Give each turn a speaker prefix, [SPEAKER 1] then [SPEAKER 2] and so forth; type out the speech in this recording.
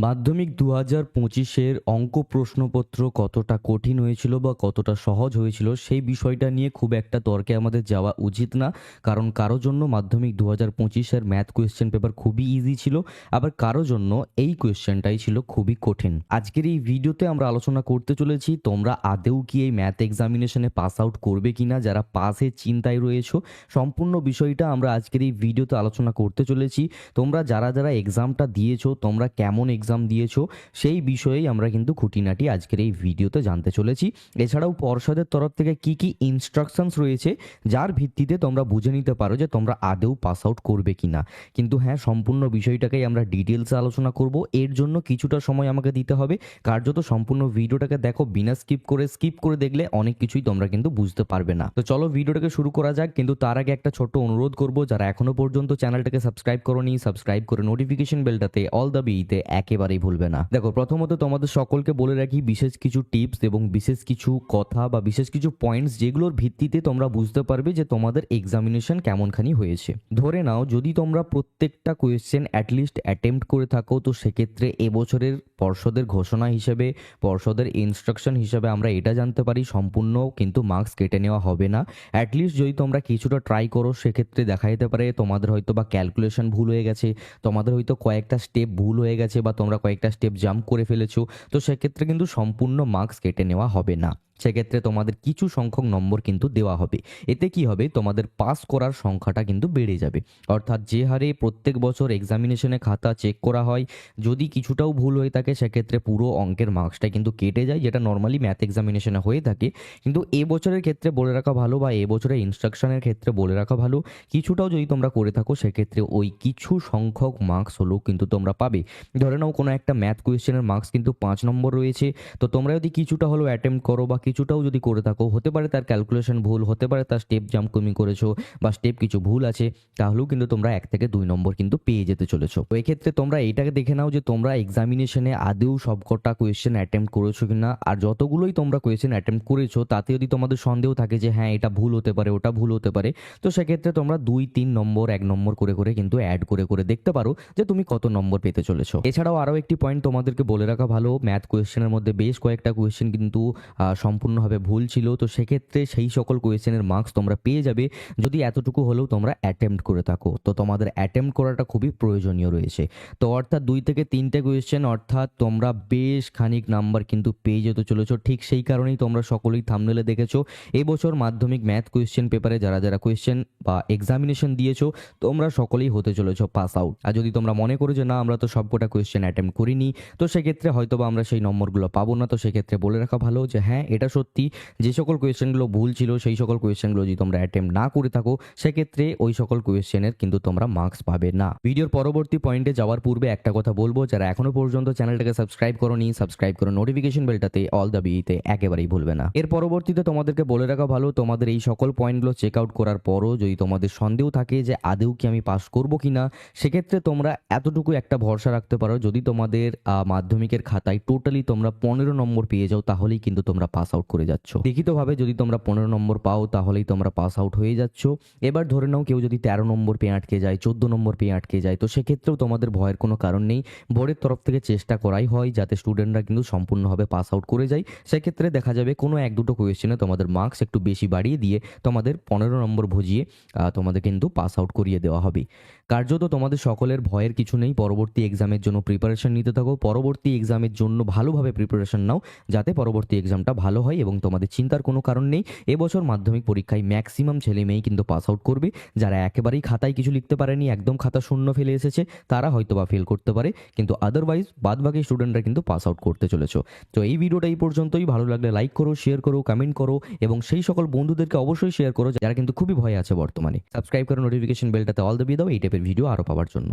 [SPEAKER 1] মাধ্যমিক ২০২৫-এর অঙ্ক প্রশ্নপত্র কতটা কঠিন হয়েছিল বা কতটা সহজ হয়েছিল সেই বিষয়টা নিয়ে খুব একটা তর্কে আমাদের যাওয়া উচিত না। কারণ কারো জন্য মাধ্যমিক ২০২৫-এর ম্যাথ কোয়েশ্চেন পেপার খুবই ইজি ছিল, আবার কারো জন্য এই কোয়েশ্চেনটাই ছিল খুবই কঠিন। আজকের এই ভিডিওতে আমরা আলোচনা করতে চলেছি তোমরা আদৌ কি এই ম্যাথ এক্সামিনেশনে পাস আউট করবে কিনা, যারা পাসের চিন্তায় রয়েছো সম্পূর্ণ বিষয়টা আমরা আজকের এই ভিডিওতে আলোচনা করতে চলেছি। তোমরা যারা যারা এক্সামটা দিয়েছো, তোমরা কেমন এক্সাম দিয়েছো সেই বিষয়েই আমরা কিন্তু খুঁটিনাটি আজকের এই ভিডিওতে জানতে চলেছি। এছাড়াও পর্ষদের তরফ থেকে কি কি ইনস্ট্রাকশনস রয়েছে যার ভিত্তিতে তোমরা বুঝে নিতে পারো যে তোমরা আদৌ পাস আউট করবে কিনা। কিন্তু হ্যাঁ, সম্পূর্ণ বিষয়টাকেই আমরা ডিটেলসে আলোচনা করব। এর জন্য কিছুটা সময় আমাকে দিতে হবে। কার্যত সম্পূর্ণ ভিডিওটাকে দেখো, বিনা স্কিপ করে দেখলে অনেক কিছুই তোমরা কিন্তু বুঝতে পারবে না। তো চলো ভিডিওটাকে শুরু করা যাক, কিন্তু তার আগে একটা ছোট্ট অনুরোধ করব, যারা এখনো পর্যন্ত চ্যানেলটাকে সাবস্ক্রাইব করোনি, সাবস্ক্রাইব করে নোটিফিকেশন বেলটাতে অল দ্য বিতে একেবারেই ভুলবে না। দেখো, প্রথমত তোমাদের সকলকে বলে রাখি বিশেষ কিছু টিপস এবং বিশেষ কিছু কথা বা বিশেষ কিছু পয়েন্টস যেগুলোর ভিত্তিতে তোমরা বুঝতে পারবে যে তোমাদের এক্সামিনেশন কেমনখানি হয়েছে। ধরে নাও যদি তোমরা প্রত্যেকটা কোয়েশ্চেন অ্যাটলিস্ট অ্যাটেম্প্ট করে থাকো, তো সেক্ষেত্রে এবছরের পর্ষদের ঘোষণা হিসেবে, পর্ষদের ইনস্ট্রাকশন হিসেবে আমরা এটা জানতে পারি সম্পূর্ণ কিন্তু মার্কস কেটে নেওয়া হবে না। অ্যাটলিস্ট যদি তোমরা কিছুটা ট্রাই করো, সেক্ষেত্রে দেখা যেতে পারে তোমাদের হয়তো বা ক্যালকুলেশন ভুল হয়ে গেছে, তোমাদের হয়তো কয়েকটা স্টেপ ভুল হয়ে গেছে বা তোমরা কয়েকটা স্টেপ জাম্প করে ফেলেছো, তো সেক্ষেত্রে কিন্তু সম্পূর্ণ মার্কস কেটে নেওয়া হবে না। সেক্ষেত্রে তোমাদের কিছু সংখ্যক নম্বর কিন্তু দেওয়া হবে। এতে কি হবে, তোমাদের পাস করার সংখ্যাটা কিন্তু বেড়ে যাবে। অর্থাৎ যে হারে প্রত্যেক বছর এক্সামিনেশনে খাতা চেক করা হয়, যদি কিছুটাও ভুল হয়ে থাকে সেক্ষেত্রে পুরো অঙ্কের মার্কসটা কিন্তু কেটে যায়, যেটা নর্মালি ম্যাথ এক্সামিনেশনে হয়ে থাকে। কিন্তু এবছরের ক্ষেত্রে বলে রাখা ভালো, বা এবছরের ইনস্ট্রাকশনের ক্ষেত্রে বলে রাখা ভালো, কিছুটাও যদি তোমরা করে থাকো সেক্ষেত্রে ওই কিছু সংখ্যক মার্কস হলেও কিন্তু তোমরা পাবে। ধরে নাও কোনো একটা ম্যাথ কোয়েশ্চেনের মার্কস কিন্তু 5 নম্বর রয়েছে, তো তোমরা যদি কিছুটা হলেও অ্যাটেম্প্ট করো বা কিছুটাও যদি করে থাকো, হতে পারে তার ক্যালকুলেশন ভুল, হতে পারে তার স্টেপ জাম্প তুমি করেছো বা স্টেপ কিছু ভুল আছে, তাহলেও কিন্তু তোমরা 1 থেকে 2 নম্বর কিন্তু পেয়ে যেতে চলেছো। তো এক্ষেত্রে তোমরা এইটাকে দেখে নাও যে তোমরা এক্সামিনেশনে আদৌ সবকটা কোয়েশ্চেন অ্যাটেম্প্ট করেছো কিনা। আর যতগুলোই তোমরা কোয়েশ্চেন অ্যাটেম্প্ট করেছো তাতে যদি তোমাদের সন্দেহ থাকে যে হ্যাঁ এটা ভুল হতে পারে, ওটা ভুল হতে পারে, তো সেক্ষেত্রে তোমরা 2-3 নম্বর 1 নম্বর করে করে কিন্তু অ্যাড করে করে দেখতে পারো যে তুমি কত নম্বর পেতে চলেছো। এছাড়াও আরও একটি পয়েন্ট তোমাদেরকে বলে রাখা ভালো, ম্যাথ কোয়েশ্চেনের মধ্যে বেশ কয়েকটা কোয়েশ্চেন কিন্তু সম্পূর্ণভাবে ভুল ছিল, তো সেক্ষেত্রে সেই সকল কোয়েশ্চেনের মার্কস তোমরা পেয়ে যাবে যদি এতটুকু হলেও তোমরা অ্যাটেম্প্ট করে থাকো। তো তোমাদের অ্যাটেম্প্ট করাটা খুবই প্রয়োজনীয় রয়েছে। তো অর্থাৎ 2 থেকে 3টে কোয়েশ্চেন, অর্থাৎ তোমরা বেশ খানিক নাম্বার কিন্তু পেয়ে যেতে চলেছো। ঠিক সেই কারণেই তোমরা সকলেই থাম্বনেলে দেখেছো এবছর মাধ্যমিক ম্যাথ কোয়েশ্চেন পেপারে যারা যারা কোয়েশ্চেন বা এক্সামিনেশন দিয়েছো তোমরা সকলেই হতে চলেছো পাস আউট। আর যদি তোমরা মনে করো যে না আমরা তো সবকটা কোয়েশ্চেন অ্যাটেম্প্ট করিনি, তো সেক্ষেত্রে হয়তো বা আমরা সেই নম্বরগুলো পাবো না। তো সেক্ষেত্রে বলে রাখা ভালো যে হ্যাঁ এটা সত্যি, যে সকল কোয়েশ্চেনগুলো ভুল ছিল সেই সকল কোয়েশ্চেনগুলো যদি তোমরা অ্যাটেম্প্ট না করে থাকো সেক্ষেত্রে ওই সকল কোয়েশ্চেনের কিন্তু তোমরা মার্কস পাবে না। ভিডিওর পরবর্তী পয়েন্টে যাওয়ার পূর্বে একটা কথা বলবো, যারা এখনো পর্যন্ত চ্যানেলটাকে সাবস্ক্রাইব করোনি, সাবস্ক্রাইব করে নোটিফিকেশন বেলটাতে অল দ্য বিতে একেবারেই ভুলবে না। এর পরবর্তীতে তোমাদেরকে বলে রাখা ভালো, তোমাদের এই সকল পয়েন্টগুলো চেক আউট করার পরও যদি তোমাদের সন্দেহ থাকে যে আদৌ কি আমি পাস করবো কিনা, সেক্ষেত্রে তোমরা এতটুকু একটা ভরসা রাখতে পারো, যদি তোমাদের মাধ্যমিকের খাতায় টোটালি তোমরা 15 নম্বর পেয়ে যাও তাহলেই কিন্তু তোমরা পাস আউট করে যাচ্ছ। লিখিতভাবে যদি তোমরা 15 নম্বর পাও তাহলেই তোমরা পাস আউট হয়ে যাচ্ছ। এবার ধরে নাও কেউ যদি 13 নম্বর পেয়ে আটকে যায়, 14 নম্বর পেয়ে আটকে যায়, তো সেক্ষেত্রেও তোমাদের ভয়ের কোনো কারণ নেই। বোর্ডের তরফ থেকে চেষ্টা করাই হয় যাতে স্টুডেন্টরা কিন্তু সম্পূর্ণভাবে পাস আউট করে যায়। সেক্ষেত্রে দেখা যাবে কোনো 1-2টো কোয়েশ্চেনে তোমাদের মার্কস একটু বেশি বাড়িয়ে দিয়ে তোমাদের 15 নম্বর ভজিয়ে তোমাদের কিন্তু পাস আউট করিয়ে দেওয়া হবে। কার্যত তোমাদের সকলের ভয়ের কিছু নেই। পরবর্তী এক্সামের জন্য প্রিপারেশন নিতে থাকো, পরবর্তী এক্সামের জন্য ভালোভাবে প্রিপারেশন নাও যাতে পরবর্তী এক্সামটা ভালো হয়, এবং তোমাদের চিন্তার কোনো কারণ নেই। এবছর মাধ্যমিক পরীক্ষায় ম্যাক্সিমাম ছেলে মেয়েই কিন্তু পাস আউট করবে। যারা একেবারেই খাতায় কিছু লিখতে পারেনি, একদম খাতা শূন্য ফেলে এসেছে, তারা হয়তো বা ফেল করতে পারে, কিন্তু আদারওয়াইজ বাদবাকি স্টুডেন্টরা কিন্তু পাস আউট করতে চলেছো। তো এই ভিডিওটা এই পর্যন্তই। ভালো লাগলে লাইক করো, শেয়ার করো, কমেন্ট করো, এবং সেই সকল বন্ধুদেরকে অবশ্যই শেয়ার করো যারা কিন্তু খুবই ভয় আছে বর্তমানে। সাবস্ক্রাইব করে নোটিফিকেশন বেলটাতে অল দ্য বি দাও এই টাইপের ভিডিও আরও পাওয়ার জন্য।